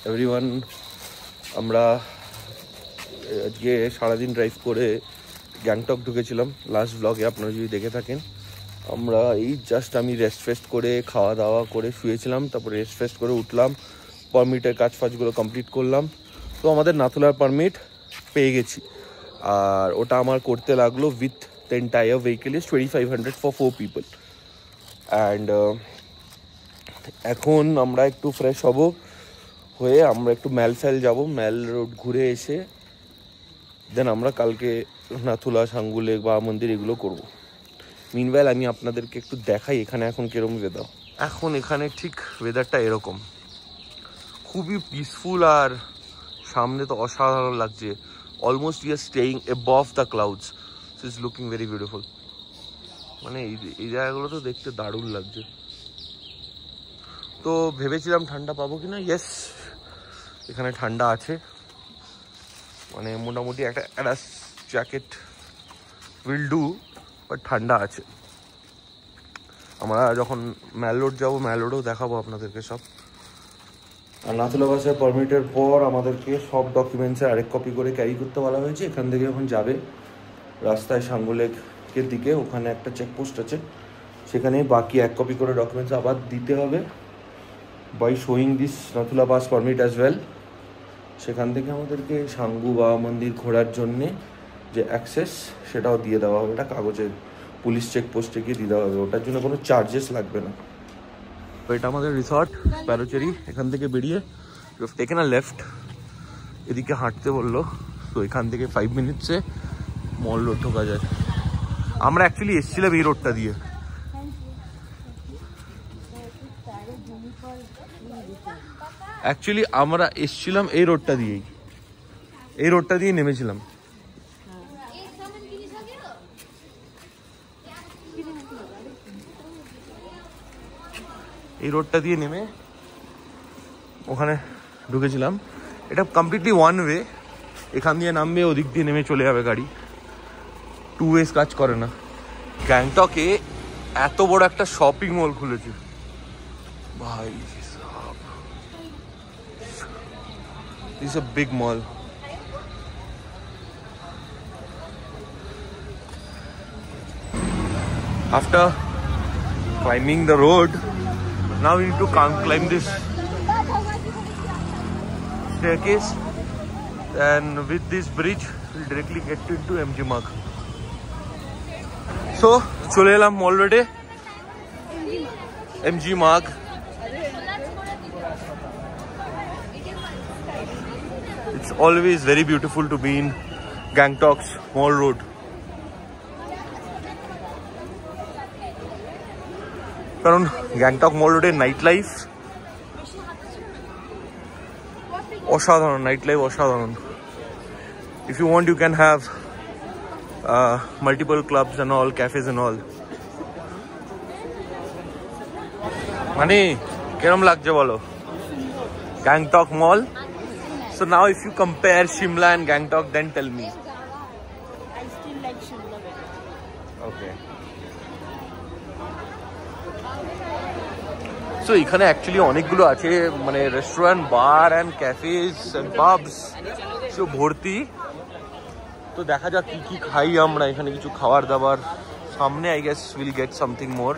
Everyone, আমরা আজকে সারাদিন ড্রাইভ করে গ্যাংটক ঢুকেছিলাম। লাস্ট ব্লগে আপনারা যদি দেখে থাকেন, আমরা এই জাস্ট আমি রেস্ট ফেস্ট করে খাওয়া দাওয়া করে শুয়েছিলাম, তারপরে রেস্ট ফেস্ট করে উঠলাম, পারমিটের কাজ ফাজগুলো কমপ্লিট করলাম। তো আমাদের নাথুলার পারমিট পেয়ে গেছি, আর ওটা আমার করতে লাগলো with the entire vehicle is 2500 for 4 people. And এখন আমরা একটু ফ্রেশ হব, হয়ে আমরা একটু ম্যাল ফ্যাল যাবো, ম্যাল রোড ঘুরে এসে দেন আমরা কালকে নাথুলা, সাঙ্গুলেক বা মন্দির এগুলো করবো। মিনওয়াইল আমি আপনাদেরকে একটু দেখাই এখানে এখন কিরকম ওয়েদার। এখন এখানে ঠিক ওয়েদারটা এরকম, খুবই পিসফুল, আর সামনে তো অসাধারণ লাগছে। Almost we are staying above the clouds, so it's looking very beautiful. মানে এই জায়গাগুলো তো দেখতে দারুণ লাগছে। তো ভেবেছিলাম ঠান্ডা পাবো কিনা, ইয়েস এখানে ঠান্ডা আছে, মানে মোটামুটি একটা জ্যাকেট উইল ডু, বাট ঠান্ডা আছে। আমরা যখন ম্যাল রোড যাবো, ম্যাল রোডেও দেখাবো আপনাদেরকে সব। আর নাথুলা বাসের পারমিটের পর আমাদেরকে সব ডকুমেন্টসের আরেক কপি করে ক্যারি করতে বলা হয়েছে। এখান থেকে যখন যাবে রাস্তায় সাঙ্গুলেকের দিকে, ওখানে একটা চেকপোস্ট আছে, সেখানে বাকি এক কপি করে ডকুমেন্টস আবার দিতে হবে by showing this Nathula pass permit as well. সেখান থেকে আমাদেরকে সাঙ্গু বা মন্দির ঘোরার জন্যে যে অ্যাক্সেস, সেটাও দিয়ে দেওয়া হবে। এটা কাগজের পুলিশ চেকপোস্টে গিয়ে দিয়ে দেওয়া হবে, ওটার জন্য কোনো চার্জেস লাগবে না। তো এটা আমাদের রিসর্ট প্যারোচেরি। এখান থেকে বেরিয়ে টেকেন আ লেফট, এদিকে হাঁটতে বললো। তো এখান থেকে 5 মিনিটসে মল রোড ঢোকা যায়। আমরা অ্যাকচুয়ালি এসেছিলাম এই রোডটা দিয়ে। আমরা এসেছিলাম এই রোডটা দিয়েই, এই রোডটা দিয়ে নেমেছিলাম। এই রোডটা দিয়ে নেমে ওখানে ঢুকেছিলাম। এটা কমপ্লিটলি ওয়ান ওয়ে, এখান দিয়ে নামবে, ওদিক দিয়ে নেমে চলে যাবে গাড়ি, 2 ওয়েজ কাজ করে না। গ্যাংটকে এত বড় একটা শপিং মল খুলেছে ভাই, this is a big mall. After climbing the road, now we need to climb this staircase, and with this bridge we'll directly get into MG Marg. So chole elam mall road e MG Marg. It's always very beautiful to be in Gangtok's Mall Road. কারণ গ্যাংটক মল রোডের night life অসাধারণ, night life অসাধারণ। If you want, you can have multiple clubs and all, cafes and all. মানে কিরম লাগছে বলো গ্যাংটক মল? So now if you compare Shimla and Gangtok, then tell me. I still like Shimla better. Okay. So এখানে actually অনেকগুলো আছে, মানে restaurant, bar and cafes and pubs সব ভর্তি। তো দেখা যাক কি কি খাই আমরা এখানে, কিছু খাবার দাবার সামনে। I guess will get something more.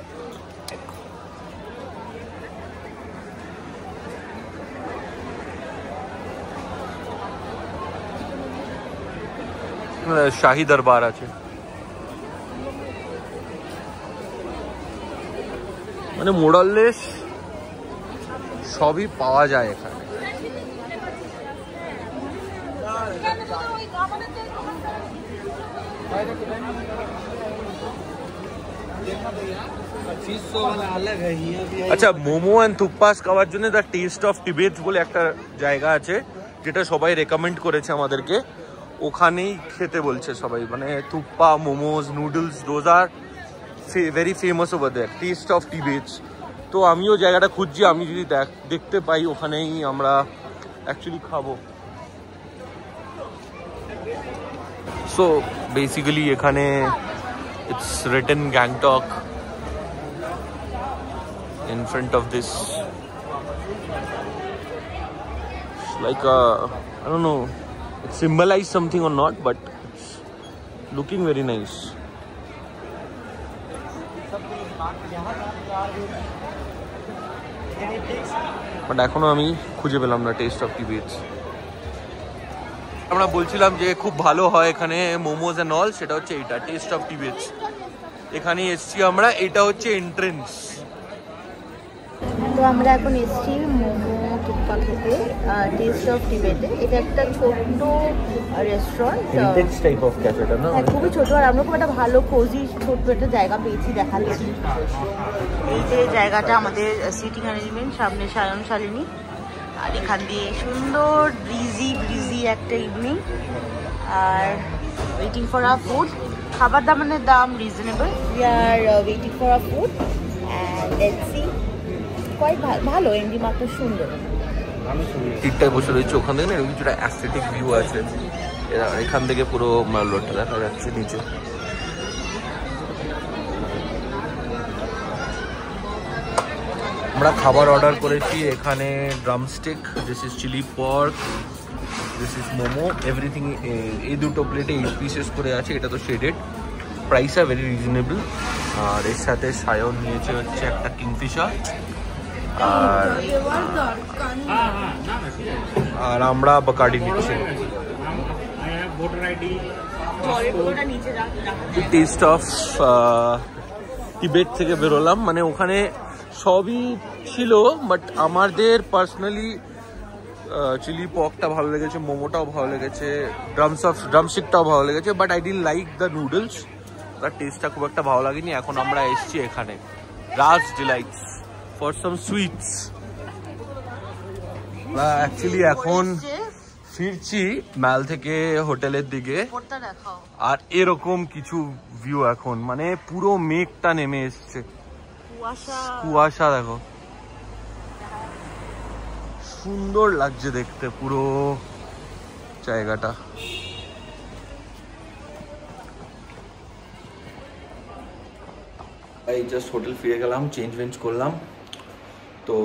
Shahi Darbar আছে, মানে মোরাললেস সবই পাওয়া যায় এখানে। আচ্ছা, মোমো অ্যান্ড থুকপাস খাওয়ার জন্য দ্য টেস্ট অফ টিবেট বলে একটা জায়গা আছে, যেটা সবাই রেকমেন্ড করেছে আমাদেরকে। ওখানেই খেতে বলছে সবাই, মানে thukpa, momos, noodles, those are very famous over there, taste of Tibets. তো আমিও জায়গাটা খুঁজছি, আমি যদি দেখতে পাই ওখানেই আমরা অ্যাকচুয়ালি খাবো। সো বেসিক্যালি এখানে it's written Gangtok in front of this, like I don't know, it symbolizes something or not, but it's looking very nice. But এখনো আমি খুঁজে পেলাম না টেস্ট অফ টিবেটস। আমরা বলছিলাম যে খুব ভালো হয় এখানে মোমোজ এন্ড অল, সেটা হচ্ছে এটা টেস্ট অফ টিবেটস। এখানে এসছি আমরা, এটা হচ্ছে এন্ট্রেন্স। তো আমরা এখন এসেছি মোমো থুপ্পা খেতে টেস্ট অফ টিবেটে। এটা একটা ছোট্ট রেস্টুরেন্ট, ভিন্টেজ টাইপ অফ ক্যাফেটা না, খুবই ছোট। আর আমরা খুব একটা ভালো কোজি ছোট্ট একটা জায়গা পেয়েছি দেখাতে। এই যে জায়গাটা আমাদের সিটিং অ্যারেঞ্জমেন্ট, সামনে সায়ন শালিনী, আর এখান দিয়ে সুন্দর ব্রিজি একটা ইভিনিং। আর ওয়েটিং ফর আওয়ার ফুড, খাবার দাবারের দাম reasonable. We are waiting for our food and let's see. Quite ভালো, এমডি মাত্র সুন্দর। ঠিকঠাক বসে রয়েছে, ওখান থেকে না এরকম কিছুটা অ্যাস্থেটিক ভিউ আছে। এখান থেকে পুরো মাল রোডটা দেখা যাচ্ছে নিচে। আমরা খাবার অর্ডার করেছি এখানে, drumstick, this is chilli pork, this is momo, everything. এই দুটো প্লেটে 8 পিসেস করে আছে, এটা তো shaded. Price are very reasonable. আর এর সাথে সায়ন নিয়েছে হচ্ছে একটা কিংফিশার, আর আমরা বাকার্ডি নিচ্ছি। টেস্ট অফ টিবেট থেকে বেরোলাম, মানে ওখানে সবই ছিল, বাট আমাদের পার্সোনালি চিলি পর্কটা ভালো লেগেছে, মোমোটাও ভালো লেগেছে, ড্রামস্টিকটাও ভালো লেগেছে, but I didn't like the noodles. তার টেস্টটা খুব একটা ভালো লাগেনি। এখন আমরা এসছি এখানে Raj Delights for some sweets. Actually এখন ফিরছি ম্যাল থেকে হোটেলের দিকে, আর এরকম কিছু ভিউ এখন, মানে পুরো মেঘটা নেমে এসছে, কুয়াশা দেখো, সুন্দর লাগছে দেখতে পুরো জায়গাটা। এই জাস্ট হোটেল ফিরে গেলাম, চেঞ্জ করলাম। তো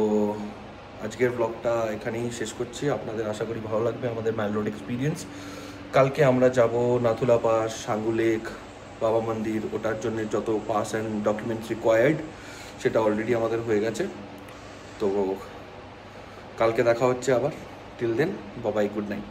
আজকের ব্লগটা এখানেই শেষ করছি। আপনাদের আশা করি ভালো লাগবে আমাদের ম্যাল রোড এক্সপিরিয়েন্স। কালকে আমরা যাব নাথুলা পাস, সাঙ্গু লেক, বাবা মন্দির। ওটার জন্য যত পাস অ্যান্ড ডকুমেন্টস রিকোয়ার্ড সেটা অলরেডি আমাদের হয়ে গেছে। তো কালকে দেখা হচ্ছে আবার। Till then, bye bye, good night.